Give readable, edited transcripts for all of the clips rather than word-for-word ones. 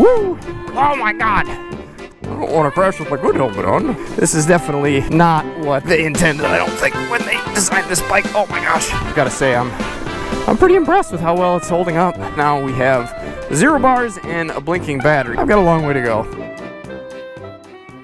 Woo! Oh my god! I don't want to crash with my good helmet on. This is definitely not what they intended, I don't think, when they designed this bike. Oh my gosh. Gotta say, I'm pretty impressed with how well it's holding up. Now we have 0 bars and a blinking battery. I've got a long way to go.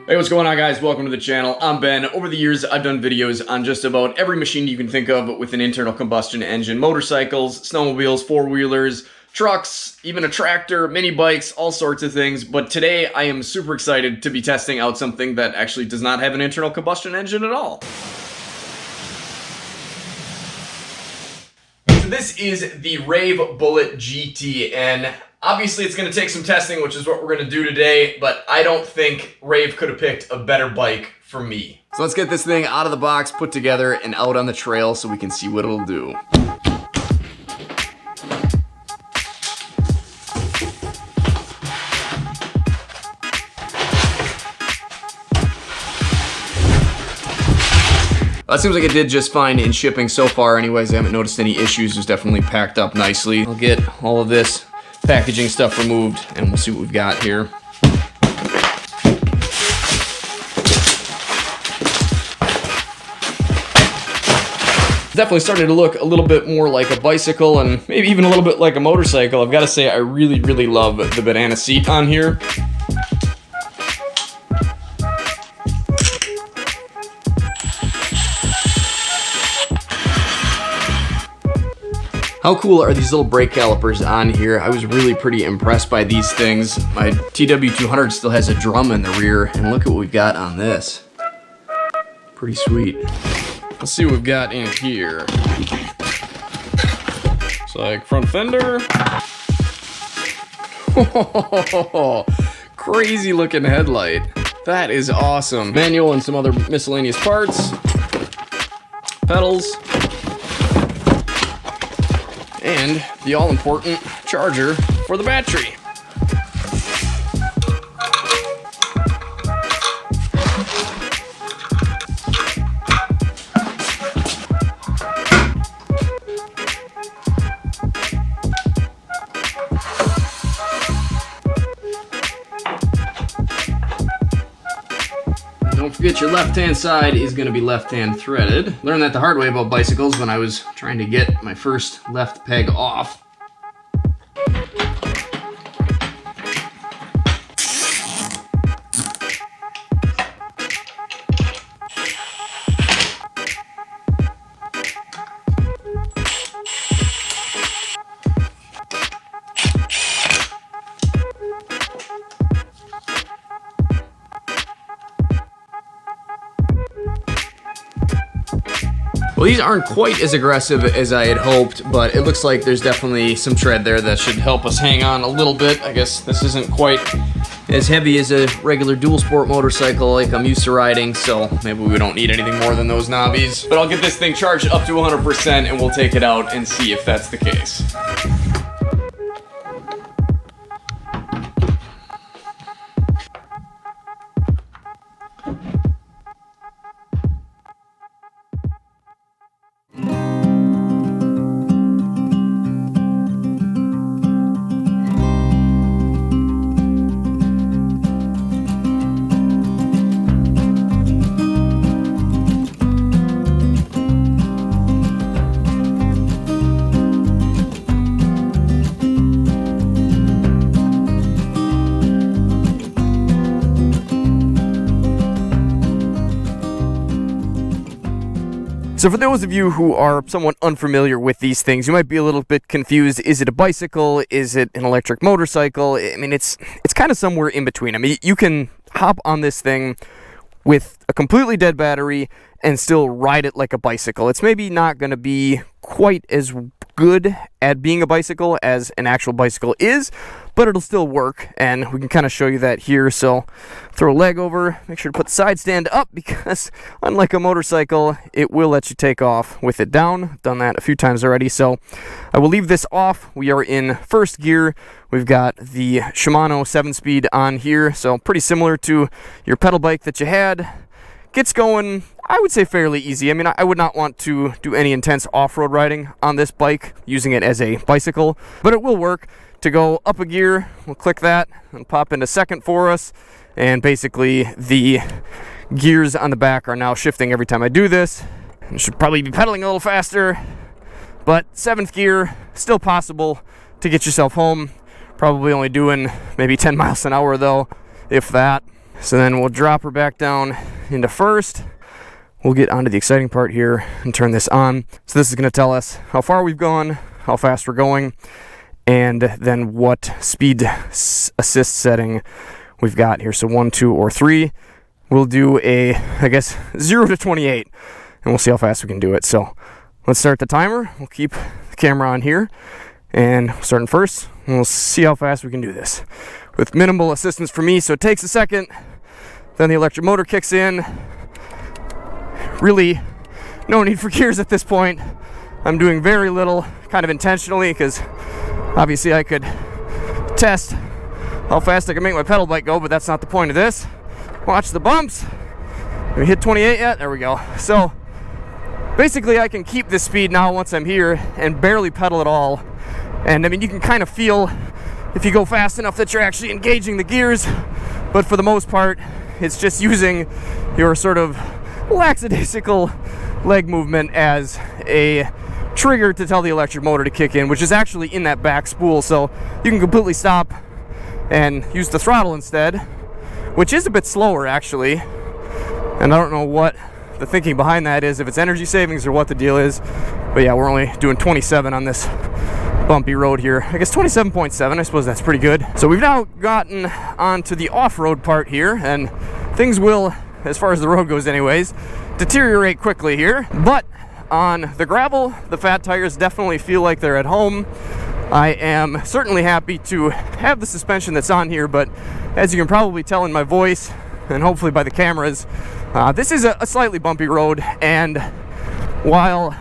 Hey, what's going on, guys? Welcome to the channel. I'm Ben. Over the years, I've done videos on just about every machine you can think of with an internal combustion engine. Motorcycles, snowmobiles, four-wheelers, trucks, even a tractor, mini bikes, all sorts of things. But today I am super excited to be testing out something that actually does not have an internal combustion engine at all. So this is the Raev Bullet GT, and obviously it's going to take some testing, which is what we're going to do today, but I don't think Raev could have picked a better bike for me. So let's get this thing out of the box, put together, and out on the trail so we can see what it'll do. That seems like it did just fine in shipping so far anyways. I haven't noticed any issues. It's definitely packed up nicely. I'll get all of this packaging stuff removed and we'll see what we've got here. Definitely starting to look a little bit more like a bicycle and maybe even a little bit like a motorcycle. I've got to say I really love the banana seat on here. How cool are these little brake calipers on here? I was really pretty impressed by these things. My TW200 still has a drum in the rear, and look at what we've got on this. Pretty sweet. Let's see what we've got in here. It's like front fender. Crazy looking headlight. That is awesome. Manual and some other miscellaneous parts. Pedals. And the all-important charger for the battery. Don't forget your left-hand side is going to be left-hand threaded. Learned that the hard way about bicycles when I was trying to get my first left peg off. Well, these aren't quite as aggressive as I had hoped, but it looks like there's definitely some tread there that should help us hang on a little bit. I guess this isn't quite as heavy as a regular dual sport motorcycle like I'm used to riding, so maybe we don't need anything more than those knobbies. But I'll get this thing charged up to 100% and we'll take it out and see if that's the case. So for those of you who are somewhat unfamiliar with these things, you might be a little bit confused. Is it a bicycle? Is it an electric motorcycle? I mean, it's kind of somewhere in between. I mean, you can hop on this thing with a completely dead battery and still ride it like a bicycle. It's maybe not going to be quite as good at being a bicycle as an actual bicycle is, but it'll still work, and we can kind of show you that here. So throw a leg over, make sure to put the side stand up, because unlike a motorcycle, it will let you take off with it down. I've done that a few times already, so I will leave this off. We are in first gear. We've got the Shimano 7-speed on here, so pretty similar to your pedal bike that you had. Gets going, I would say, fairly easy. I mean, I would not want to do any intense off-road riding on this bike using it as a bicycle, but it will work. to go up a gear, we'll click that and pop into second for us. And basically the gears on the back are now shifting every time I do this. I should probably be pedaling a little faster, but 7th gear, still possible to get yourself home. Probably only doing maybe 10 miles an hour though, if that. So then we'll drop her back down into first. We'll get onto the exciting part here and turn this on. So this is going to tell us how far we've gone, how fast we're going, and then what speed assist setting we've got here. So 1, 2, or 3. We'll do a, I guess, 0 to 28, and we'll see how fast we can do it. So let's start the timer. We'll keep the camera on here, and starting first, and we'll see how fast we can do this with minimal assistance for me. So it takes a second, then the electric motor kicks in. Really no need for gears at this point. I'm doing very little, kind of intentionally, because obviously I could test how fast I can make my pedal bike go, but that's not the point of this. Watch the bumps. Have we hit 28 yet? There we go. So basically I can keep this speed now once I'm here and barely pedal at all. And I mean, you can kind of feel if you go fast enough that you're actually engaging the gears, but for the most part it's just using your sort of lackadaisical leg movement as a trigger to tell the electric motor to kick in, which is actually in that back spool. So you can completely stop and use the throttle instead, which is a bit slower actually. And I don't know what the thinking behind that is, if it's energy savings or what the deal is. But yeah, we're only doing 27 on this bumpy road here. I guess 27.7, I suppose that's pretty good. So we've now gotten onto the off-road part here, and things will, as far as the road goes anyways, deteriorate quickly here. But on the gravel, the fat tires definitely feel like they're at home. I am certainly happy to have the suspension that's on here, but as you can probably tell in my voice, and hopefully by the cameras, this is a slightly bumpy road, and while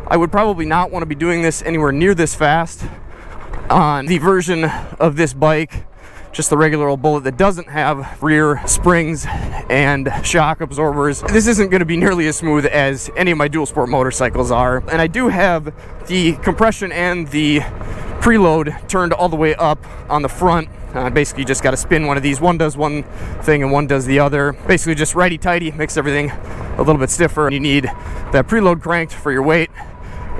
I would probably not want to be doing this anywhere near this fast on the version of this bike, just the regular old Bullet that doesn't have rear springs and shock absorbers, this isn't going to be nearly as smooth as any of my dual sport motorcycles are. And I do have the compression and the preload turned all the way up on the front. Basically just got to spin one of these. One does one thing and one does the other. Basically just righty-tighty, makes everything a little bit stiffer. You need that preload cranked for your weight,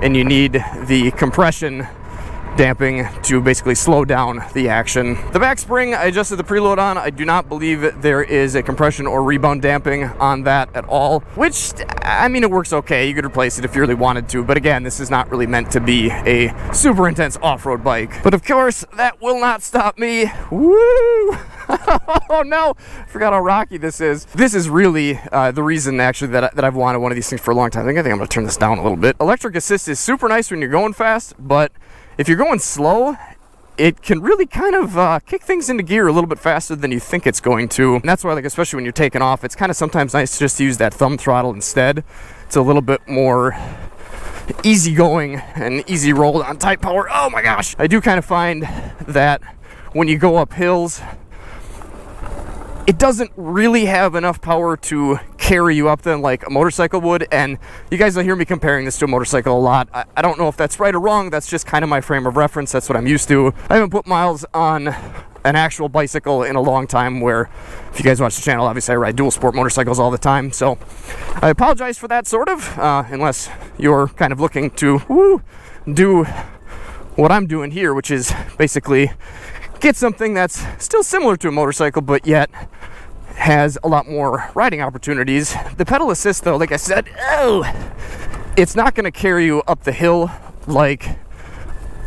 and you need the compression damping to basically slow down the action. The back spring I adjusted the preload on. I do not believe there is a compression or rebound damping on that at all, which, I mean, it works okay. You could replace it if you really wanted to, but again, this is not really meant to be a super intense off-road bike. But of course, that will not stop me. Woo! Oh no, I forgot how rocky this is. This is really the reason actually that I've wanted one of these things for a long time. I think I'm gonna turn this down a little bit. Electric assist is super nice when you're going fast, but if you're going slow, it can really kind of kick things into gear a little bit faster than you think it's going to. And that's why, like, especially when you're taking off, it's kind of sometimes nice just to use that thumb throttle instead. It's a little bit more easygoing and easy roll on tight power. Oh my gosh! I do kind of find that when you go up hills, it doesn't really have enough power to carry you up them like a motorcycle would. And you guys will hear me comparing this to a motorcycle a lot. I don't know if that's right or wrong. That's just kind of my frame of reference. That's what I'm used to. I haven't put miles on an actual bicycle in a long time, where if you guys watch the channel, obviously I ride dual sport motorcycles all the time. So I apologize for that, sort of, unless you're kind of looking to do what I'm doing here, which is basically get something that's still similar to a motorcycle, but yet has a lot more riding opportunities. The pedal assist, though, like I said, it's not going to carry you up the hill like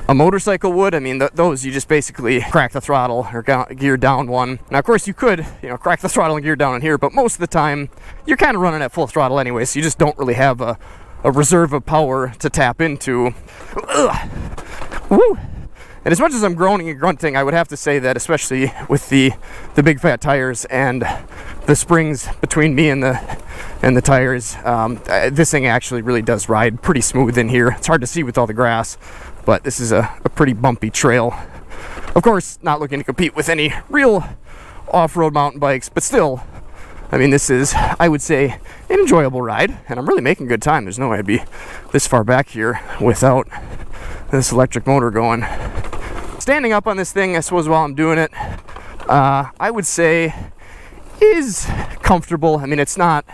a motorcycle would. I mean, those you just basically crack the throttle or gear down one. Now, of course, you could, crack the throttle and gear down in here, but most of the time you're kind of running at full throttle anyway, so you just don't really have a reserve of power to tap into. Woo! And as much as I'm groaning and grunting, I would have to say that, especially with the big fat tires and the springs between me and the tires, this thing actually really does ride pretty smooth in here. It's hard to see with all the grass, but this is a pretty bumpy trail. Of course, not looking to compete with any real off-road mountain bikes, but still, I mean, this is, I would say, an enjoyable ride, and I'm really making good time. There's no way I'd be this far back here without this electric motor going. standing up on this thing, I suppose, while I'm doing it, I would say is comfortable. I mean, it's not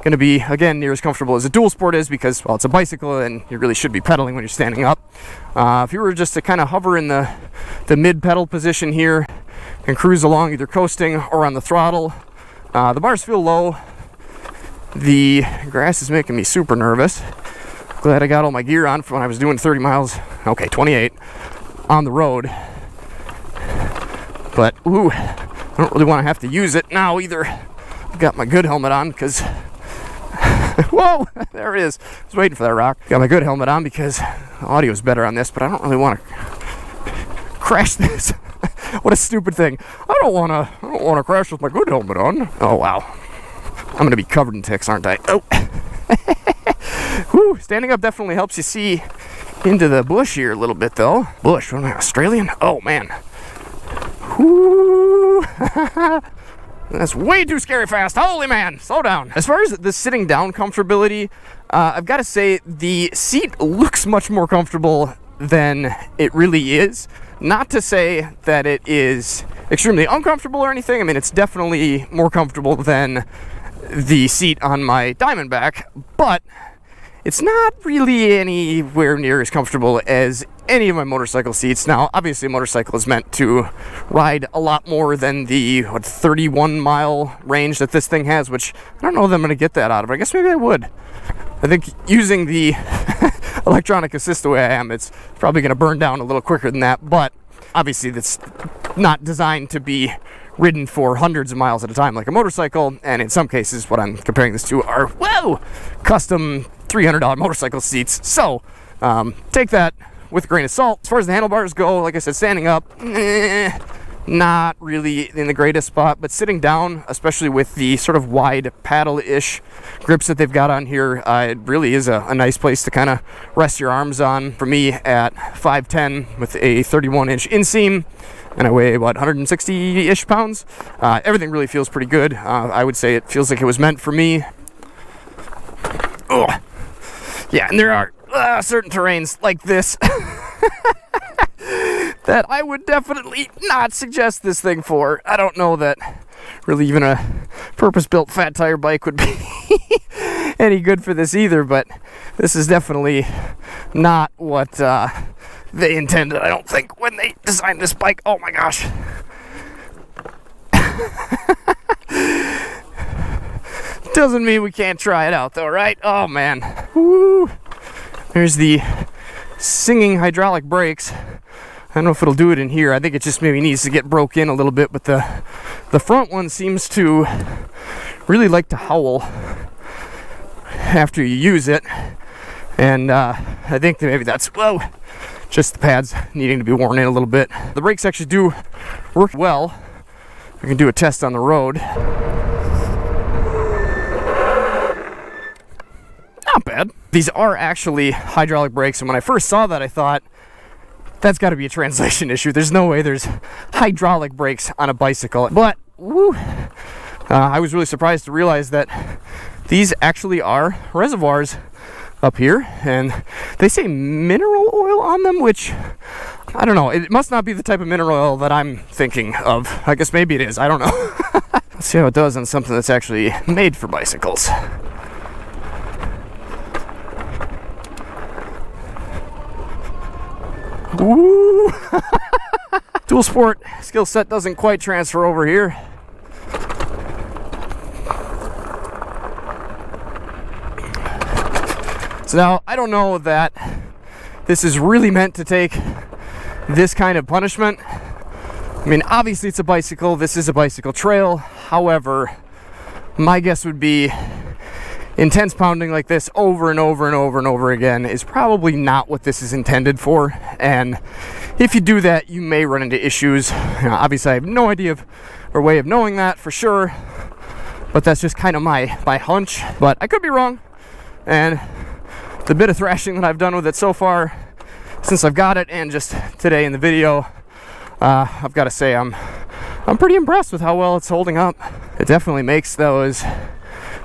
going to be, again, near as comfortable as a dual sport is because, well, it's a bicycle and you really should be pedaling when you're standing up. If you were just to kind of hover in the mid-pedal position here and cruise along, either coasting or on the throttle, the bars feel low. The grass is making me super nervous. Glad I got all my gear on for when I was doing 30 miles, okay, 28, on the road. But, ooh, I don't really want to have to use it now either. I've got my good helmet on because, whoa, there it is. I was waiting for that rock. Got my good helmet on because the audio is better on this, but I don't really want to crash this. What a stupid thing. I don't want to crash with my good helmet on. Oh, wow. I'm going to be covered in ticks, aren't I? Oh. Whew, standing up definitely helps you see into the bush here a little bit, though. Bush, what am I, Australian? Oh, man. Whoo. That's way too scary fast. Holy man, slow down. As far as the sitting down comfortability, I've got to say the seat looks much more comfortable than it really is. Not to say that it is extremely uncomfortable or anything. I mean, it's definitely more comfortable than the seat on my Diamondback, but it's not really anywhere near as comfortable as any of my motorcycle seats. Now, obviously, a motorcycle is meant to ride a lot more than the 31-mile range that this thing has, which I don't know that I'm going to get that out of it. I guess maybe I would. I think using the electronic assist the way I am, it's probably going to burn down a little quicker than that, but obviously that's not designed to be ridden for hundreds of miles at a time like a motorcycle, and in some cases what I'm comparing this to are, whoa, custom $300 motorcycle seats. So take that with a grain of salt. As far as the handlebars go, like I said, standing up, not really in the greatest spot, but sitting down, especially with the sort of wide paddle-ish grips that they've got on here, it really is a nice place to kind of rest your arms on. For me, at 5'10", with a 31-inch inseam, and I weigh, what, 160-ish pounds, everything really feels pretty good. I would say it feels like it was meant for me. Ugh. Yeah, and there are certain terrains like this that I would definitely not suggest this thing for. I don't know that really even a purpose-built fat tire bike would be any good for this either, but this is definitely not what they intended, I don't think, when they designed this bike. Oh my gosh. Doesn't mean we can't try it out though, right? Oh man. Woo. There's the singing hydraulic brakes. I don't know if it'll do it in here. I think it just maybe needs to get broke in a little bit, but the front one seems to really like to howl after you use it. And I think that maybe that's, whoa, just the pads needing to be worn in a little bit. The brakes actually do work well. We can do a test on the road. Not bad. These are actually hydraulic brakes, and when I first saw that, I thought, that's got to be a translation issue. There's no way there's hydraulic brakes on a bicycle. But, woo, I was really surprised to realize that these actually are reservoirs up here, and they say mineral oil on them, which, I don't know, it must not be the type of mineral oil that I'm thinking of. I guess maybe it is, I don't know. Let's see how it does on something that's actually made for bicycles. Ooh. Dual sport skill set doesn't quite transfer over here. So now, I don't know that this is really meant to take this kind of punishment. I mean, obviously it's a bicycle. This is a bicycle trail. However, my guess would be intense pounding like this over and over and over and over again is probably not what this is intended for. And if you do that, you may run into issues. Obviously, I have no idea or way of knowing that for sure, but that's just kind of my hunch. But I could be wrong. And the bit of thrashing that I've done with it so far, since I've got it, and just today in the video, I've got to say I'm pretty impressed with how well it's holding up. It definitely makes those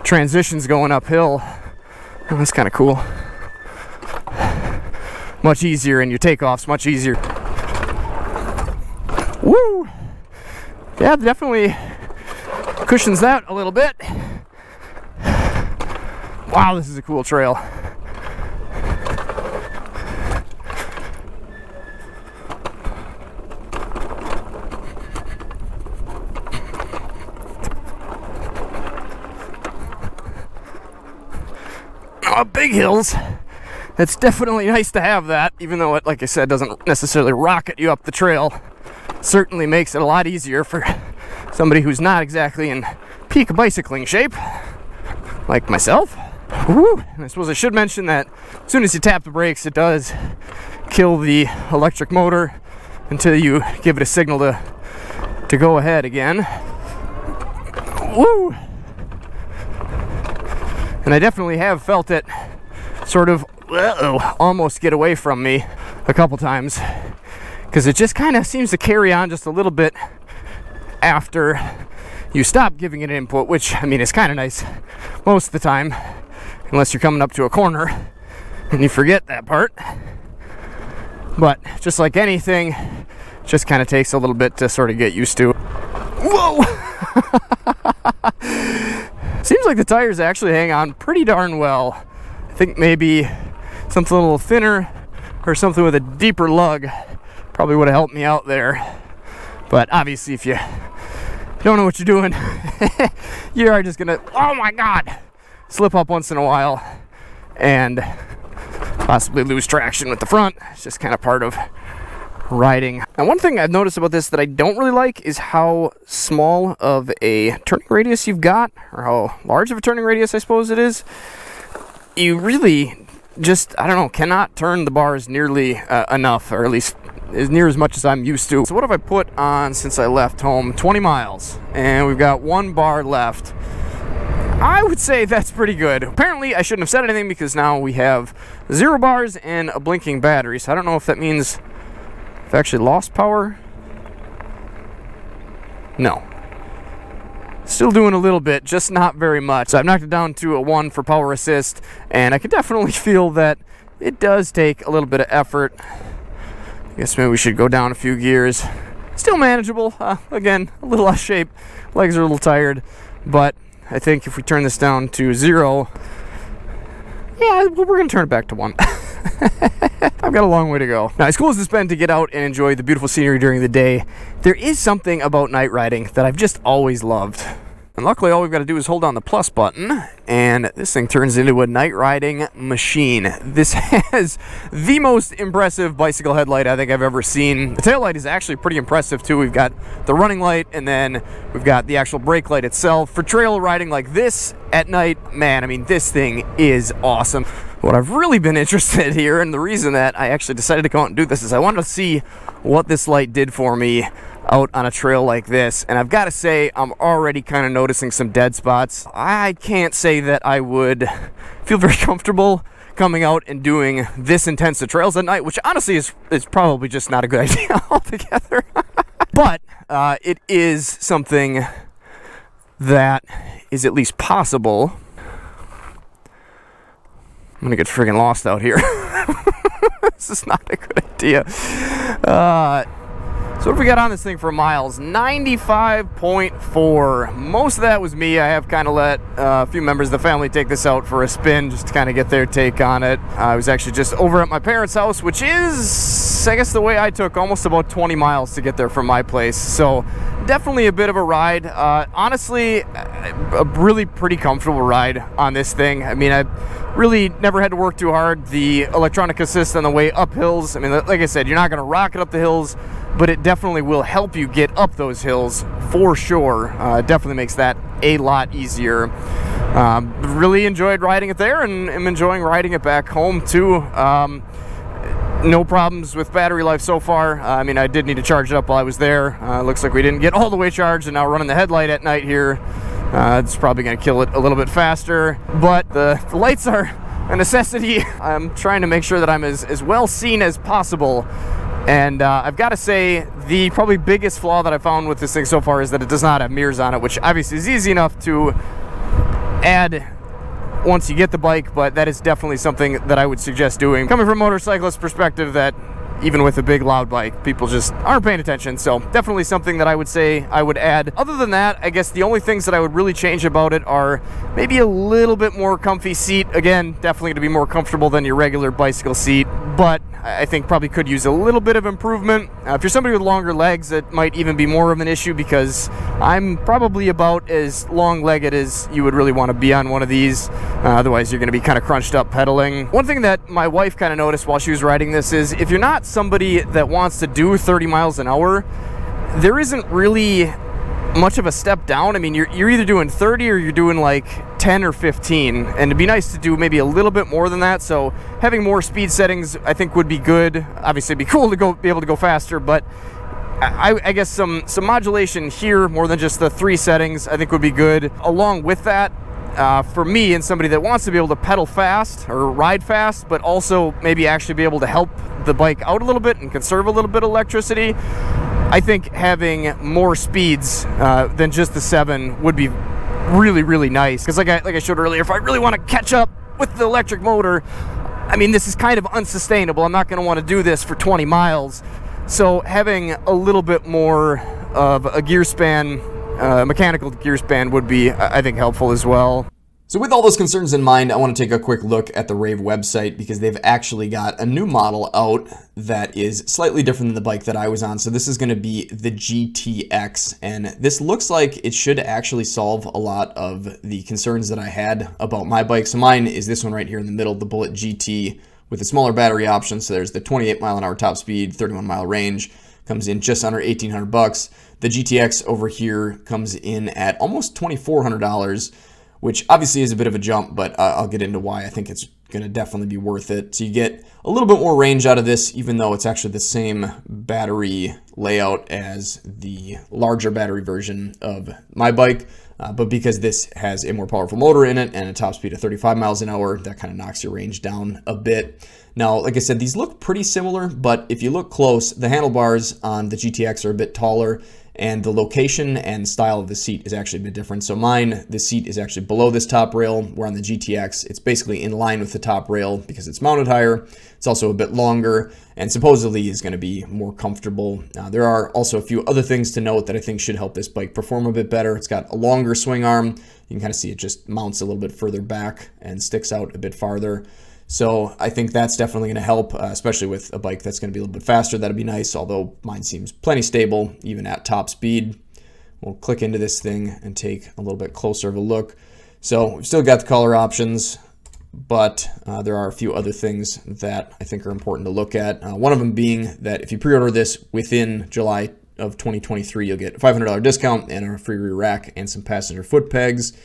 transitions going uphill, oh, that's kind of cool, much easier, and your takeoff's much easier. Woo! Yeah, definitely cushions that a little bit. Wow, this is a cool trail. Big hills. It's definitely nice to have that, even though it, like I said, doesn't necessarily rocket you up the trail. Certainly makes it a lot easier for somebody who's not exactly in peak bicycling shape, like myself. Woo! And I suppose I should mention that as soon as you tap the brakes, it does kill the electric motor until you give it a signal to go ahead again. Woo! And I definitely have felt it sort of almost get away from me a couple times, because it just kind of seems to carry on just a little bit after you stop giving it input, which, I mean, is kind of nice most of the time, unless you're coming up to a corner and you forget that part. But just like anything, it just kind of takes a little bit to sort of get used to. Whoa! Seems like the tires actually hang on pretty darn well. I think maybe something a little thinner or something with a deeper lug probably would have helped me out there. But obviously, if you don't know what you're doing, you are just gonna, oh my god, slip up once in a while and possibly lose traction with the front. It's just kind of part of riding. Now, one thing I've noticed about this that I don't really like is how small of a turning radius you've got, or how large of a turning radius I suppose it is. You really just, I don't know, cannot turn the bars nearly enough, or at least as near as much as I'm used to. So what have I put on since I left home? 20 miles, and we've got 1 bar left. I would say that's pretty good. Apparently, I shouldn't have said anything because now we have 0 bars and a blinking battery, so I don't know if that means I've actually lost power. No. Still doing a little bit, just not very much. So I've knocked it down to a 1 for power assist, and I can definitely feel that it does take a little bit of effort. I guess maybe we should go down a few gears. Still manageable. Again, a little off shape. Legs are a little tired, but I think if we turn this down to 0, yeah, we're going to turn it back to 1. I've got a long way to go. Now, as cool as it's been to get out and enjoy the beautiful scenery during the day, there is something about night riding that I've just always loved. And luckily, all we've got to do is hold down the plus button, and this thing turns into a night riding machine. This has the most impressive bicycle headlight I think I've ever seen. The tail light is actually pretty impressive too. We've got the running light, and then we've got the actual brake light itself. For trail riding like this at night, man, I mean, this thing is awesome. What I've really been interested here, and the reason that I actually decided to come out and do this, is I wanted to see what this light did for me out on a trail like this. And I've got to say, I'm already kind of noticing some dead spots. I can't say that I would feel very comfortable coming out and doing this intense of trails at night, which honestly is probably just not a good idea altogether. But it is something that is at least possible. I'm gonna get friggin' lost out here. This is not a good idea. So what have we got on this thing for miles? 95.4. Most of that was me. I have kind of let a few members of the family take this out for a spin just to kind of get their take on it. I was actually just over at my parents' house, which is, I guess, the way I took almost about 20 miles to get there from my place. So definitely a bit of a ride. Honestly, a really pretty comfortable ride on this thing. I mean, I really never had to work too hard. The electronic assist on the way up hills, I mean, like I said, you're not going to rocket up the hills, but it definitely will help you get up those hills for sure. It definitely makes that a lot easier. Really enjoyed riding it there, and am enjoying riding it back home too. No problems with battery life so far. I mean, I did need to charge it up while I was there. Looks like we didn't get all the way charged, and now running the headlight at night here, it's probably going to kill it a little bit faster. But the lights are a necessity. I'm trying to make sure that I'm as well seen as possible. And I've got to say, the probably biggest flaw that I found with this thing so far is that it does not have mirrors on it, which obviously is easy enough to add once you get the bike, but that is definitely something that I would suggest doing. Coming from a motorcyclist perspective, that even with a big loud bike, people just aren't paying attention. So definitely something that I would say I would add. Other than that, I guess the only things that I would really change about it are maybe a little bit more comfy seat. Again, definitely to be more comfortable than your regular bicycle seat, but I think probably could use a little bit of improvement. If you're somebody with longer legs, it might even be more of an issue, because I'm probably about as long-legged as you would really want to be on one of these. Otherwise, you're going to be kind of crunched up pedaling. One thing that my wife kind of noticed while she was riding this is if you're not somebody that wants to do 30 miles an hour, there isn't really much of a step down. I mean, you're either doing 30 or you're doing like 10 or 15, and it'd be nice to do maybe a little bit more than that. So having more speed settings I think would be good. Obviously it'd be cool to be able to go faster, but I guess some modulation here more than just the 3 settings I think would be good. Along with that, for me and somebody that wants to be able to pedal fast or ride fast, but also maybe actually be able to help the bike out a little bit and conserve a little bit of electricity, I think having more speeds than just the 7 would be really, really nice. Because like I showed earlier, if I really want to catch up with the electric motor, I mean, this is kind of unsustainable. I'm not going to want to do this for 20 miles. So having a little bit more of a gear span, mechanical gear span, would be, I think, helpful as well. So with all those concerns in mind, I want to take a quick look at the Raev website, because they've actually got a new model out that is slightly different than the bike that I was on. So this is going to be the GTX, and this looks like it should actually solve a lot of the concerns that I had about my bike. So mine is this one right here in the middle, the Bullet GT, with a smaller battery option. So there's the 28 mile an hour top speed, 31 mile range, comes in just under $1,800. The GTX over here comes in at almost $2,400, which obviously is a bit of a jump, but I'll get into why I think it's going to definitely be worth it. So you get a little bit more range out of this, even though it's actually the same battery layout as the larger battery version of my bike. But because this has a more powerful motor in it and a top speed of 35 miles an hour, that kind of knocks your range down a bit. Now, like I said, these look pretty similar, but if you look close, the handlebars on the GTX are a bit taller, and the location and style of the seat is actually a bit different. So mine, the seat is actually below this top rail, where on the GTX, it's basically in line with the top rail because it's mounted higher. It's also a bit longer, and supposedly is going to be more comfortable. There are also a few other things to note that I think should help this bike perform a bit better. It's got a longer swing arm. You can kind of see it just mounts a little bit further back and sticks out a bit farther. So I think that's definitely going to help, especially with a bike that's going to be a little bit faster. That'd be nice, although mine seems plenty stable, even at top speed. We'll click into this thing and take a little bit closer of a look. So we've still got the color options, but there are a few other things that I think are important to look at. One of them being that if you pre-order this within July of 2023, you'll get a $500 discount and a free rear rack and some passenger foot pegs.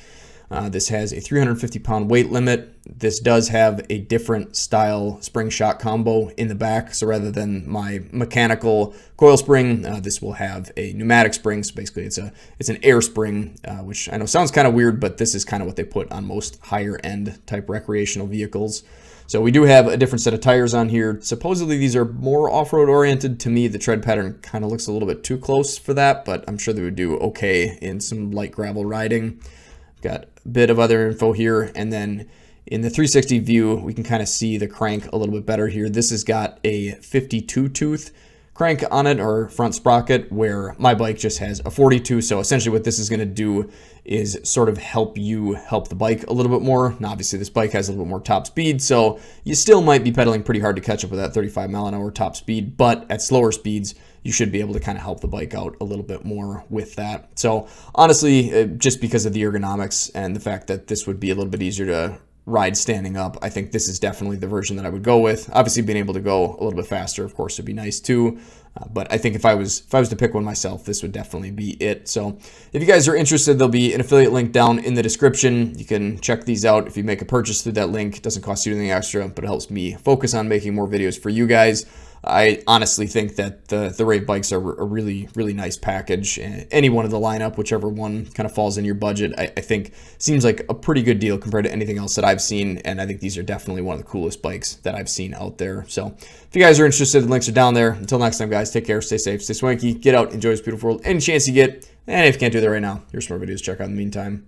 This has a 350-pound weight limit. This does have a different style spring shock combo in the back. So rather than my mechanical coil spring, this will have a pneumatic spring. So basically it's an air spring, which I know sounds kind of weird, but this is kind of what they put on most higher end type recreational vehicles. So we do have a different set of tires on here. Supposedly these are more off-road oriented. To me, the tread pattern kind of looks a little bit too close for that, but I'm sure they would do okay in some light gravel riding. Got a bit of other info here, and then in the 360 view, we can kind of see the crank a little bit better here. This has got a 52 tooth crank on it, or front sprocket, where my bike just has a 42. So essentially what this is going to do is sort of help the bike a little bit more. Now, obviously this bike has a little bit more top speed, so you still might be pedaling pretty hard to catch up with that 35 mile an hour top speed, but at slower speeds, you should be able to kind of help the bike out a little bit more with that. So honestly, just because of the ergonomics and the fact that this would be a little bit easier to ride standing up, I think this is definitely the version that I would go with. Obviously, being able to go a little bit faster, of course, would be nice too. But I think if I was to pick one myself, this would definitely be it. So if you guys are interested, there'll be an affiliate link down in the description. You can check these out if you make a purchase through that link. It doesn't cost you anything extra, but it helps me focus on making more videos for you guys. I honestly think that the Raev bikes are a really, really nice package. Any one of the lineup, whichever one kind of falls in your budget, I think seems like a pretty good deal compared to anything else that I've seen. And I think these are definitely one of the coolest bikes that I've seen out there. So if you guys are interested, the links are down there. Until next time, guys, take care, stay safe, stay swanky, get out, enjoy this beautiful world any chance you get. And if you can't do that right now, here's some more videos to check out in the meantime.